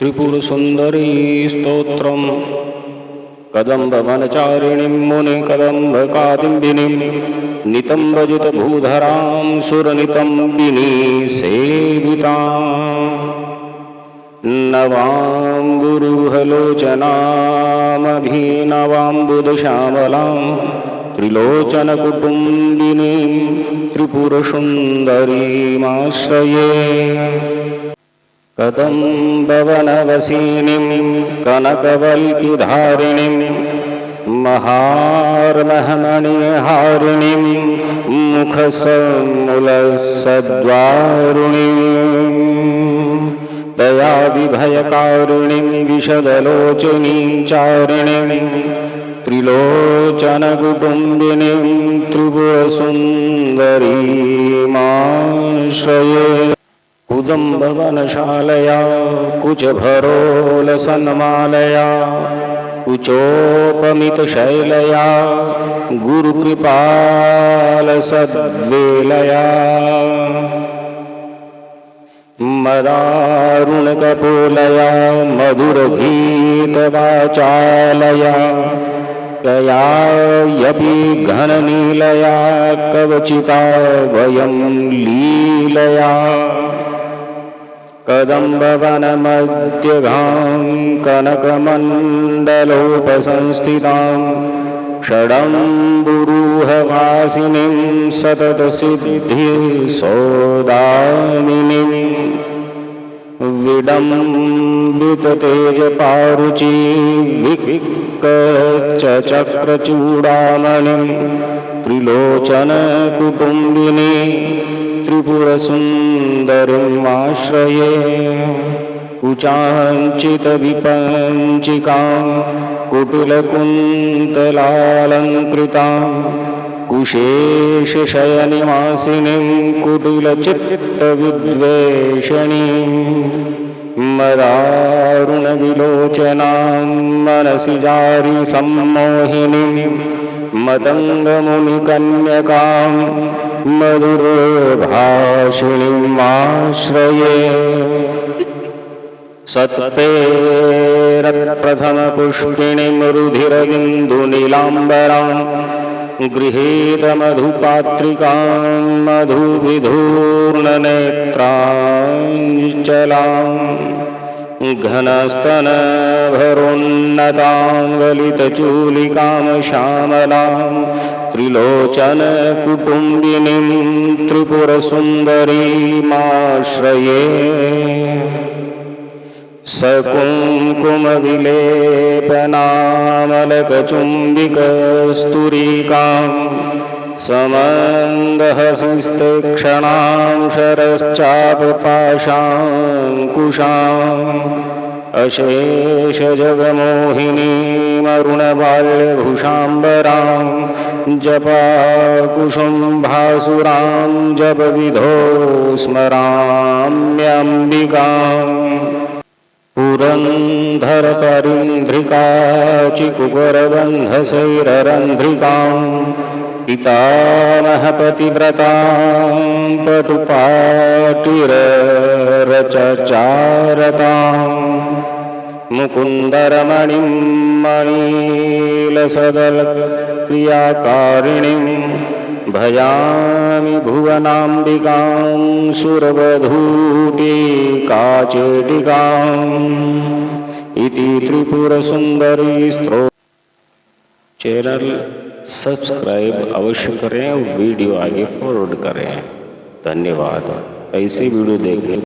त्रिपुरसुन्दरी स्तोत्रम् कदम्बवनचारिणीं मुनिकदम्बकादिम्बिनीं नितम्बजितभूधरां सुरनितम्बिनी सेविताम् नवाम्बुरुहलोचनामभिनवाम्बुदश्यामलां त्रिलोचनकुटुम्बिनीं त्रिपुरसुन्दरीमाश्रये कदम्बवनवसिनीं कनकवल्किधारिणीं महार्महमणिहारिणीं मुखसन्मुलसद्वारुणीं दयाविभयकारिणीं विशदलोचनीं चारिणीं त्रिलोचनकुटुम्बिनीं त्रिपुरसुन्दरीमाश्रये कुदम्बवनशालया कुचभरोलसन्मालया कुचोपमितशैलया गुरुकृपालसद्वेलया मदारुणकपोलया मधुरगीतवाचालया कयायपि घननीलया कवचिता वयं लीलया कदम्बवनमध्यगां कनकमण्डलोपसंस्थितां षडम्बुरुहवासिनीं सततसिद्धिसौदामिनीं विडम्बिततेजपारुचि विकच्चक्रचूडामणिं त्रिलोचनकुटुम्बिनी त्रिपुरसुन्दरीमाश्रये कुचाञ्चितविपञ्चिकां कुटिलकुन्तलालङ्कृतां कुशेषशयनिवासिनीं कुटिलचित्तविद्वेषणीं मदारुणविलोचनां मनसि जारि सम्मोहिनीं मतङ्गमुनिकन्यकां मधुरभाषिणीमाश्रये सत्पेरप्रथमपुष्पिणीं रुधिरबिन्दुनीलाम्बरां गृहीतमधुपात्रिकां मधुविधूर्णनेत्राञ्चलां घनस्तनभरोन्नतां ललितचूलिकां श्यामलां त्रिलोचनकुटुम्बिनीं त्रिपुरसुन्दरीमाश्रये सकुङ्कुमविलेपनामलकचुम्बिकस्तुरीकां समन्दहसिस्तेक्षणां शरश्चापपाशाङ्कुशाम् अशेषजगमोहिनीमरुणबाल्यभूषाम्बरां जपाकुसुम्भासुरां जपविधो स्मराम्यम्बिकाम् पुरन्धरपरिन्ध्रिकाचिकुकरबन्धसैररन्ध्रिकां पितामहपतिव्रतां पटुपाटिररचचारतां मुकुन्दरमणिं मणिलसदलप्रियाकारिणीं भजामि भुवनाम्बिकां सुरवधूटिकाचेटिकाम् इति त्रिपुरसुन्दरी स्तोत्र। चैनल सब्सक्राइब अवश्य करें, वीडियो आगे फॉरवर्ड करें। धन्यवाद। ऐसे वीडियो देखने